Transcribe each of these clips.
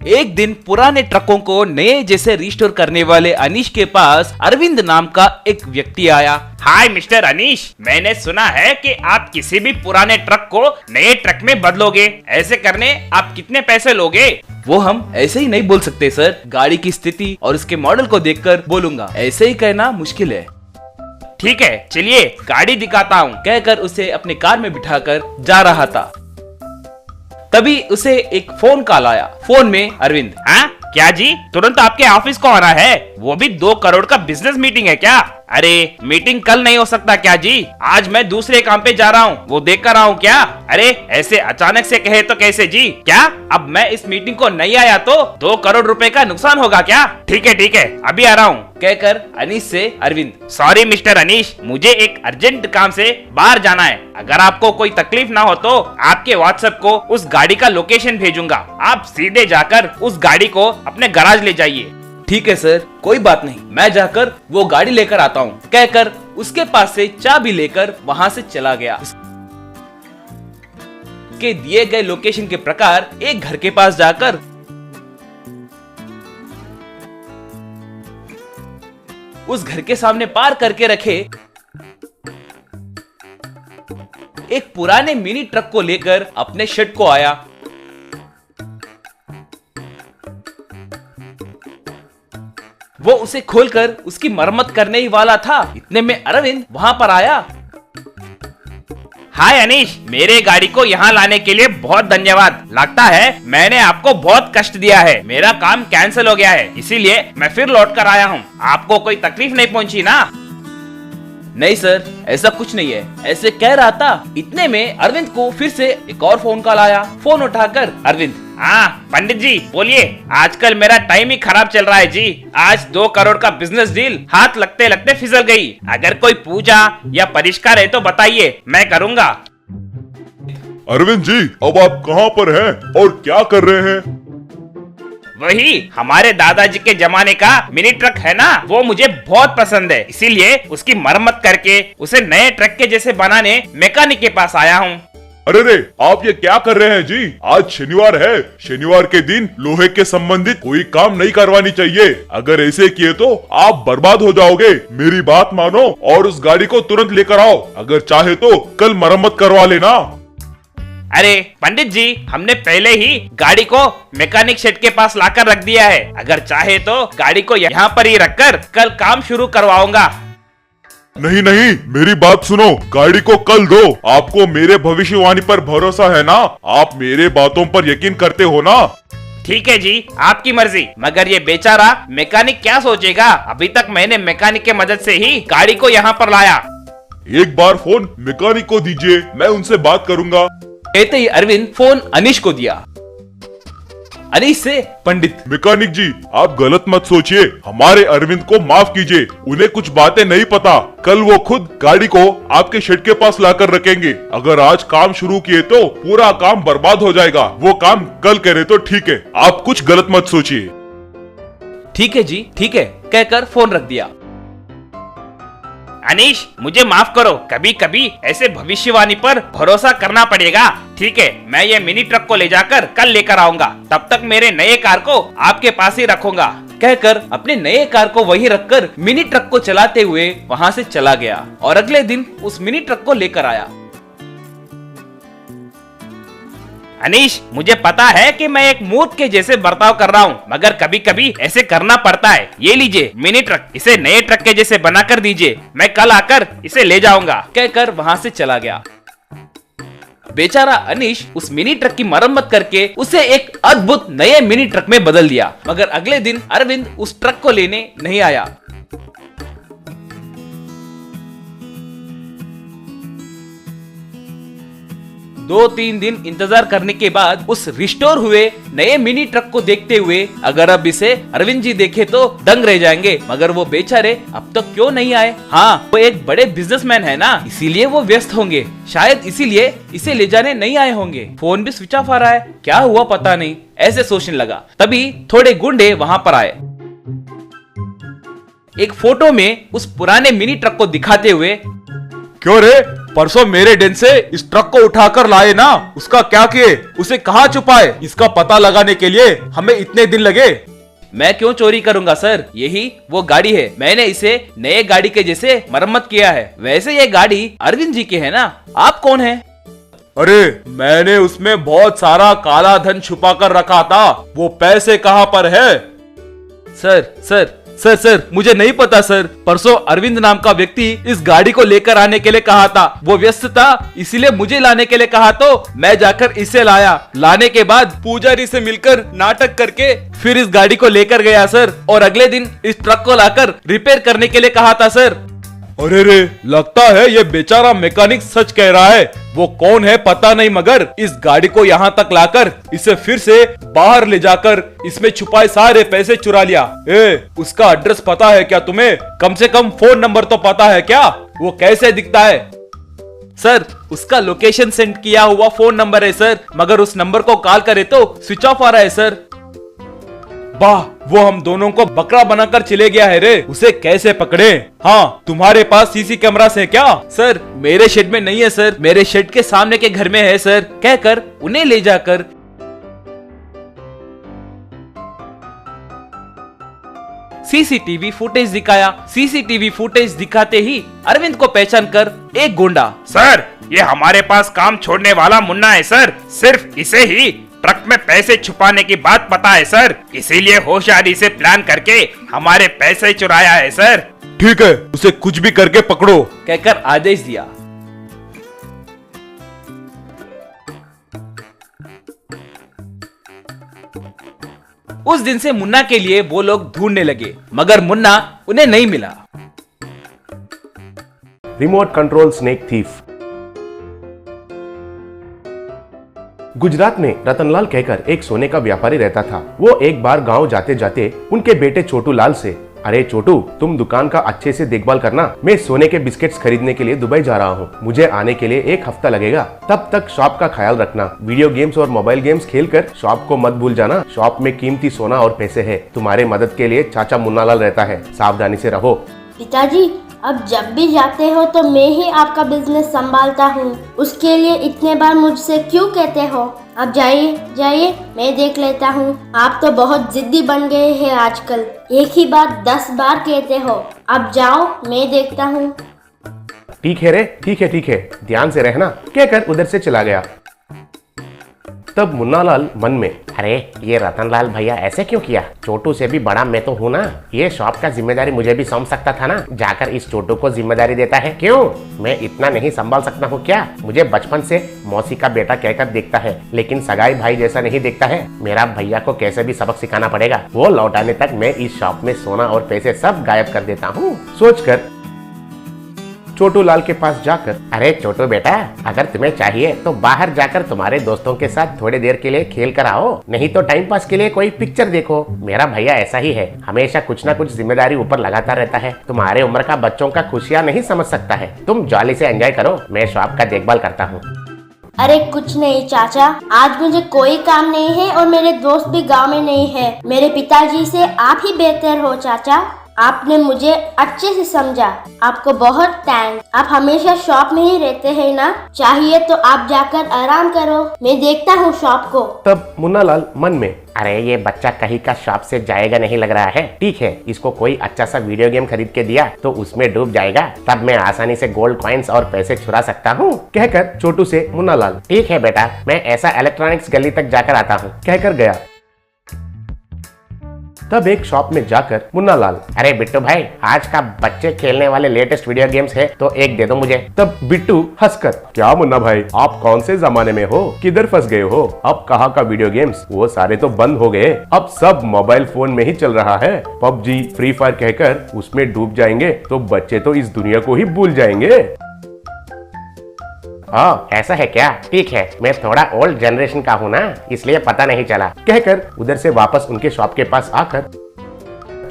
एक दिन पुराने ट्रकों को नए जैसे रिस्टोर करने वाले अनीश के पास अरविंद नाम का एक व्यक्ति आया। हाय मिस्टर अनीश, मैंने सुना है कि आप किसी भी पुराने ट्रक को नए ट्रक में बदलोगे। ऐसे करने आप कितने पैसे लोगे? वो हम ऐसे ही नहीं बोल सकते सर, गाड़ी की स्थिति और उसके मॉडल को देखकर बोलूंगा, ऐसे ही कहना मुश्किल है। ठीक है, चलिए गाड़ी दिखाता हूँ, कहकर उसे अपने कार में बिठाकर जा रहा था। तभी उसे एक फोन कॉल आया। फोन में अरविंद। हाँ क्या जी, तुरंत आपके ऑफिस को आना है, वो भी 2 करोड़ का बिजनेस मीटिंग है क्या? अरे मीटिंग कल नहीं हो सकता क्या जी? आज मैं दूसरे काम पे जा रहा हूँ, वो देख कर आऊँ क्या? अरे ऐसे अचानक से कहे तो कैसे जी? क्या अब मैं इस मीटिंग को नहीं आया तो 2 करोड़ रुपए का नुकसान होगा क्या? ठीक है अभी आ रहा हूँ, कहकर अनीश से अरविंद। सॉरी मिस्टर अनीश, मुझे एक अर्जेंट काम से बाहर जाना है। अगर आपको कोई तकलीफ ना हो तो आपके व्हाट्सएप को उस गाड़ी का लोकेशन भेजूंगा, आप सीधे जाकर उस गाड़ी को अपने गैराज ले जाइए। ठीक है सर, कोई बात नहीं, मैं जाकर वो गाड़ी लेकर आता हूँ, कहकर उसके पास से चाबी लेकर वहाँ से चला गया। के दिए गए लोकेशन के प्रकार एक घर के पास जाकर उस घर के सामने पार करके रखे एक पुराने मिनी ट्रक को लेकर अपने शेड को आया। वो उसे खोलकर उसकी मरम्मत करने ही वाला था, इतने में अरविंद वहां पर आया। हाय अनीश, मेरे गाड़ी को यहाँ लाने के लिए बहुत धन्यवाद। लगता है मैंने आपको बहुत कष्ट दिया है, मेरा काम कैंसिल हो गया है, इसीलिए मैं फिर लौट कर आया हूँ। आपको कोई तकलीफ नहीं पहुँची ना? नहीं सर, ऐसा कुछ नहीं है, ऐसे कह रहा था। इतने में अरविंद को फिर से एक और फोन कॉल आया। फोन उठाकर अरविंद। हाँ पंडित जी बोलिए, आजकल मेरा टाइम ही खराब चल रहा है जी। आज 2 करोड़ का बिजनेस डील हाथ लगते लगते फिसल गई। अगर कोई पूजा या परिष्कार है तो बताइए, मैं करूँगा। अरविंद जी, अब आप कहाँ पर हैं और क्या कर रहे हैं? वही हमारे दादाजी के जमाने का मिनी ट्रक है ना, वो मुझे बहुत पसंद है, इसीलिए उसकी मरम्मत करके उसे नए ट्रक के जैसे बनाने मैकेनिक के पास आया हूँ। अरे रे, आप ये क्या कर रहे हैं जी? आज शनिवार है, शनिवार के दिन लोहे के संबंधित कोई काम नहीं करवानी चाहिए। अगर ऐसे किए तो आप बर्बाद हो जाओगे। मेरी बात मानो और उस गाड़ी को तुरंत लेकर आओ। अगर चाहे तो कल मरम्मत करवा लेना। अरे पंडित जी, हमने पहले ही गाड़ी को मैकेनिक शेड के पास लाकर रख दिया है। अगर चाहे तो गाड़ी को यहाँ पर ही रखकर कल काम शुरू करवाऊंगा। नहीं, मेरी बात सुनो, गाड़ी को कल दो। आपको मेरे भविष्यवाणी पर भरोसा है ना? आप मेरे बातों पर यकीन करते हो ना? ठीक है जी, आपकी मर्जी। मगर ये बेचारा मैकेनिक क्या सोचेगा? अभी तक मैंने मैकेनिक के मदद से ही गाड़ी को यहाँ पर लाया। एक बार फोन मैकेनिक को दीजिए, मैं उनसे बात करूंगा। कहते ही अरविंद फोन अनीश को दिया। अनीश से पंडित। मैकेनिक जी, आप गलत मत सोचिए, हमारे अरविंद को माफ कीजिए, उन्हें कुछ बातें नहीं पता। कल वो खुद गाड़ी को आपके शेड के पास लाकर रखेंगे। अगर आज काम शुरू किए तो पूरा काम बर्बाद हो जाएगा। वो काम कल करे तो ठीक है, आप कुछ गलत मत सोचिए। ठीक है जी, ठीक है, कहकर फोन रख दिया। अनीश, मुझे माफ करो, कभी कभी ऐसे भविष्यवाणी पर भरोसा करना पड़ेगा। ठीक है, मैं ये मिनी ट्रक को ले जाकर कल लेकर आऊंगा। तब तक मेरे नए कार को आपके पास ही रखूंगा। कहकर अपने नए कार को वहीं रखकर मिनी ट्रक को चलाते हुए वहां से चला गया और अगले दिन उस मिनी ट्रक को लेकर आया। अनीश, मुझे पता है कि मैं एक मूर्ख के जैसे बर्ताव कर रहा हूँ, मगर कभी कभी ऐसे करना पड़ता है। ये लीजिए मिनी ट्रक, इसे नए ट्रक के जैसे बनाकर दीजिए, मैं कल आकर इसे ले जाऊंगा। कहकर वहां से चला गया। बेचारा अनीश उस मिनी ट्रक की मरम्मत करके उसे एक अद्भुत नए मिनी ट्रक में बदल दिया। मगर अगले दिन अरविंद उस ट्रक को लेने नहीं आया। 2-3 दिन इंतजार करने के बाद उस रिस्टोर हुए नए मिनी ट्रक को देखते हुए अगर अब इसे अरविंद जी देखे तो दंग रह जाएंगे। मगर वो बेचारे अब तक क्यों नहीं आए? हाँ, वो एक बड़े बिजनेसमैन है ना, इसीलिए वो व्यस्त होंगे। शायद इसीलिए इसे ले जाने नहीं आए होंगे। फोन भी स्विच ऑफ आ रहा है, क्या हुआ पता नहीं, ऐसे सोचने लगा। तभी थोड़े गुंडे वहां पर आए। एक फोटो में उस पुराने मिनी ट्रक को दिखाते हुए, क्यों रे, परसों मेरे डेन से इस ट्रक को उठाकर लाए ना, उसका क्या किए, उसे कहाँ छुपाए, इसका पता लगाने के लिए हमें इतने दिन लगे। मैं क्यों चोरी करूंगा सर, यही वो गाड़ी है, मैंने इसे नए गाड़ी के जैसे मरम्मत किया है। वैसे ये गाड़ी अरविंद जी की है ना, आप कौन है? अरे मैंने उसमें बहुत सारा काला धन छुपा कर रखा था, वो पैसे कहाँ पर है? सर सर सर सर मुझे नहीं पता सर, परसों अरविंद नाम का व्यक्ति इस गाड़ी को लेकर आने के लिए कहा था, वो व्यस्त था इसीलिए मुझे लाने के लिए कहा तो मैं जाकर इसे लाया। लाने के बाद पुजारी से मिलकर नाटक करके फिर इस गाड़ी को लेकर गया सर, और अगले दिन इस ट्रक को लाकर रिपेयर करने के लिए कहा था सर। अरे रे, लगता है ये बेचारा मैकेनिक सच कह रहा है। वो कौन है पता नहीं, मगर इस गाड़ी को यहाँ तक लाकर इसे फिर से बाहर ले जाकर इसमें छुपाए सारे पैसे चुरा लिया। उसका एड्रेस पता है क्या तुम्हें? कम से कम फोन नंबर तो पता है क्या? वो कैसे दिखता है? सर उसका लोकेशन सेंड किया हुआ फोन नंबर है सर, मगर उस नंबर को कॉल करे तो स्विच ऑफ आ रहा है सर। वाह, वो हम दोनों को बकरा बनाकर चले गया है रे, उसे कैसे पकड़े? हाँ, तुम्हारे पास सीसी कैमरा है क्या? सर मेरे शेड में नहीं है सर, मेरे शेड के सामने के घर में है सर, कहकर उन्हें ले जाकर सीसीटीवी फुटेज दिखाया। सीसीटीवी फुटेज दिखाते ही अरविंद को पहचान कर एक गुंडा, सर ये हमारे पास काम छोड़ने वाला मुन्ना है सर, सिर्फ इसे ही ट्रक में पैसे छुपाने की बात पता है सर, इसीलिए होशियारी से प्लान करके हमारे पैसे चुराया है सर। ठीक है, उसे कुछ भी करके पकड़ो, कहकर आदेश दिया। उस दिन से मुन्ना के लिए वो लोग ढूंढने लगे, मगर मुन्ना उन्हें नहीं मिला। Remote control snake thief. Gujarat में रतनलाल कहकर एक सोने का व्यापारी रहता था। वो एक बार गांव जाते जाते उनके बेटे छोटू लाल से, अरे छोटू, तुम दुकान का अच्छे से देखभाल करना, मैं सोने के बिस्किट्स खरीदने के लिए दुबई जा रहा हूँ, मुझे आने के लिए 1 हफ्ता लगेगा, तब तक शॉप का ख्याल रखना, वीडियो गेम्स और मोबाइल गेम्स खेलकर शॉप को मत भूल जाना, शॉप में कीमती सोना और पैसे है, तुम्हारे मदद के लिए चाचा मुन्नालाल रहता है, सावधानी से रहो। पिताजी, अब जब भी जाते हो तो मैं ही आपका बिजनेस संभालता हूँ, उसके लिए इतने बार मुझसे क्यों कहते हो? अब जाइए जाइए, मैं देख लेता हूँ। आप तो बहुत जिद्दी बन गए हैं आजकल, एक ही बात 10 बार कहते हो। अब जाओ, मैं देखता हूँ। ठीक है रे, ठीक है, ध्यान से रहना, कहकर उधर से चला गया। तब मुन्नालाल मन में, अरे ये रतनलाल भैया ऐसे क्यों किया? छोटू से भी बड़ा मैं तो हूँ ना, ये शॉप का जिम्मेदारी मुझे भी सौंप सकता था ना, जाकर इस छोटू को जिम्मेदारी देता है। क्यों, मैं इतना नहीं संभाल सकता हूँ क्या? मुझे बचपन से मौसी का बेटा कहकर देखता है, लेकिन सगाई भाई जैसा नहीं देखता है। मेरा भैया को कैसे भी सबक सिखाना पड़ेगा, वो लौटाने तक मैं इस शॉप में सोना और पैसे सब गायब कर देता हूँ। सोचकर छोटू लाल के पास जाकर, अरे छोटू बेटा, अगर तुम्हें चाहिए तो बाहर जाकर तुम्हारे दोस्तों के साथ थोड़ी देर के लिए खेल कर आओ, नहीं तो टाइम पास के लिए कोई पिक्चर देखो। मेरा भैया ऐसा ही है, हमेशा कुछ ना कुछ जिम्मेदारी ऊपर लगाता रहता है। तुम्हारे उम्र का बच्चों का खुशियाँ नहीं समझ सकता है, तुम जॉली से एंजॉय करो, मैं शॉप का देखभाल करता हूँ। अरे कुछ नहीं चाचा, आज मुझे कोई काम नहीं है और मेरे दोस्त भी गांव में नहीं है। मेरे पिताजी से आप ही बेहतर हो चाचा, आपने मुझे अच्छे से समझा, आपको बहुत थैंक्स। आप हमेशा शॉप में ही रहते हैं ना, चाहिए तो आप जाकर आराम करो, मैं देखता हूँ शॉप को। तब मुन्नालाल मन में, अरे ये बच्चा कहीं का शॉप से जाएगा नहीं लग रहा है, ठीक है, इसको कोई अच्छा सा वीडियो गेम खरीद के दिया तो उसमें डूब जाएगा, तब मैं आसानी से गोल्ड कॉइन्स और पैसे चुरा सकता हूँ, कहकर छोटू से मुन्नालाल, ठीक है बेटा, मैं ऐसा इलेक्ट्रॉनिक्स गली तक जाकर आता हूँ, कहकर गया। तब एक शॉप में जाकर मुन्नालाल, अरे बिट्टू भाई, आज का बच्चे खेलने वाले लेटेस्ट वीडियो गेम्स है तो एक दे दो मुझे। तब बिट्टू हंसकर, क्या मुन्ना भाई, आप कौन से जमाने में हो, किधर फंस गए हो? अब कहाँ का वीडियो गेम्स, वो सारे तो बंद हो गए, अब सब मोबाइल फोन में ही चल रहा है। पबजी, फ्री फायर कहकर उसमें डूब जाएंगे तो बच्चे तो इस दुनिया को ही भूल जाएंगे। ऐसा है क्या? ठीक है, मैं थोड़ा ओल्ड जनरेशन का हूँ ना, इसलिए पता नहीं चला, कहकर उधर से वापस उनके शॉप के पास आकर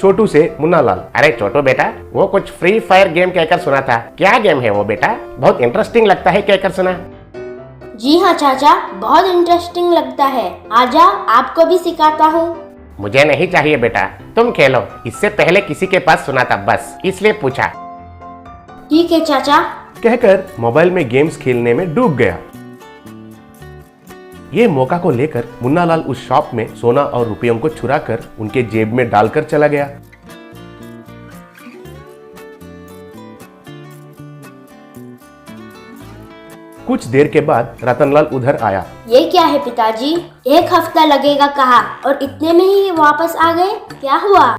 छोटू से मुन्नालाल, अरे छोटू बेटा, वो कुछ फ्री फायर गेम कहकर सुना था, क्या गेम है वो बेटा? बहुत इंटरेस्टिंग लगता है कहकर सुना। जी हाँ चाचा, बहुत इंटरेस्टिंग लगता है, आजा आपको भी सिखाता हूँ। मुझे नहीं चाहिए बेटा, तुम खेलो, इससे पहले किसी के पास सुना था बस, इसलिए पूछा। ठीक है चाचा, कहकर मोबाइल में गेम्स खेलने में डूब गया। ये मौका को लेकर मुन्नालाल उस शॉप में सोना और रुपयों को चुरा कर उनके जेब में डालकर चला गया। कुछ देर के बाद रतनलाल उधर आया। ये क्या है पिताजी? 1 हफ्ता लगेगा कहा और इतने में ही वापस आ गए, क्या हुआ?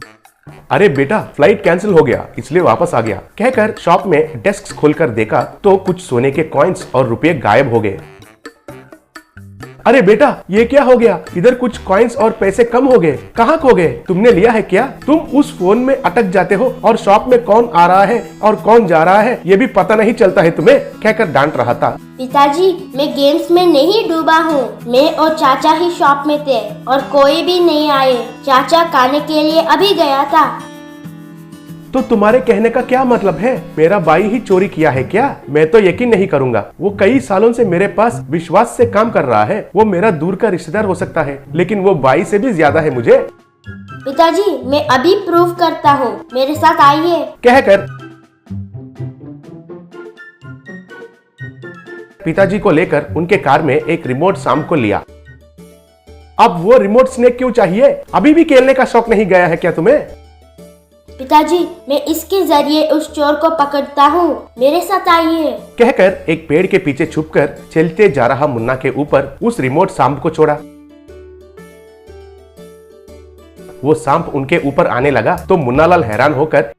अरे बेटा, फ्लाइट कैंसिल हो गया इसलिए वापस आ गया, कहकर शॉप में डेस्क खोलकर देखा तो कुछ सोने के कॉइन्स और रुपए गायब हो गए। अरे बेटा, ये क्या हो गया? इधर कुछ कॉइन्स और पैसे कम हो गए, कहाँ खो गए? तुमने लिया है क्या? तुम उस फोन में अटक जाते हो और शॉप में कौन आ रहा है और कौन जा रहा है ये भी पता नहीं चलता है तुम्हें, कहकर डांट रहा था। पिताजी, मैं गेम्स में नहीं डूबा हूँ। मैं और चाचा ही शॉप में थे और कोई भी नहीं आए। चाचा खाने के लिए अभी गया था। तो तुम्हारे कहने का क्या मतलब है? मेरा भाई ही चोरी किया है क्या? मैं तो यकीन नहीं करूंगा। वो कई सालों से मेरे पास विश्वास से काम कर रहा है। वो मेरा दूर का रिश्तेदार हो सकता है, लेकिन वो भाई से भी ज्यादा है मुझे। पिताजी, मैं अभी प्रूव करता हूँ, मेरे साथ आइए, कहकर पिताजी को लेकर उनके कार में एक रिमोट शाम को लिया। अब वो रिमोट स्नेक क्यों चाहिए? अभी भी खेलने का शौक नहीं गया है क्या तुम्हें? पिताजी, मैं इसके जरिए उस चोर को पकड़ता हूँ, मेरे साथ आइए, कहकर एक पेड़ के पीछे छुपकर चलते जा रहा मुन्ना के ऊपर उस रिमोट सांप को छोड़ा। वो सांप उनके ऊपर आने लगा तो मुन्नालाल हैरान होकर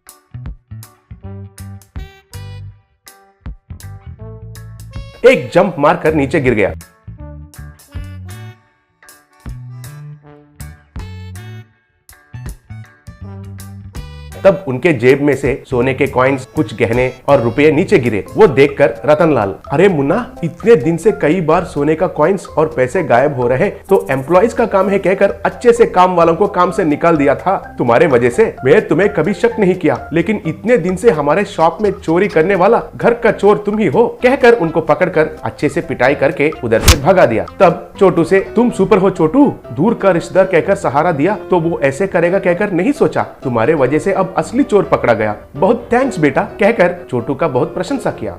एक जंप मारकर नीचे गिर गया। तब उनके जेब में से सोने के कॉइन्स, कुछ गहने और रुपए नीचे गिरे। वो देखकर रतनलाल, अरे मुन्ना, इतने दिन से कई बार सोने का कॉइन्स और पैसे गायब हो रहे तो एम्प्लॉइज का काम है कहकर अच्छे से काम वालों को काम से निकाल दिया था। तुम्हारे वजह से मैं तुम्हें कभी शक नहीं किया, लेकिन इतने दिन से हमारे शॉप में चोरी करने वाला घर का चोर तुम ही हो, कहकर उनको पकड़कर अच्छे से पिटाई करके उधर से भगा दिया। तब छोटू से, तुम सुपर हो छोटू, दूर का रिश्तेदार कहकर सहारा दिया तो वो ऐसे करेगा कहकर नहीं सोचा। तुम्हारे वजह से अब असली चोर पकड़ा गया। बहुत थैंक्स बेटा, कहकर छोटू का बहुत प्रशंसा किया।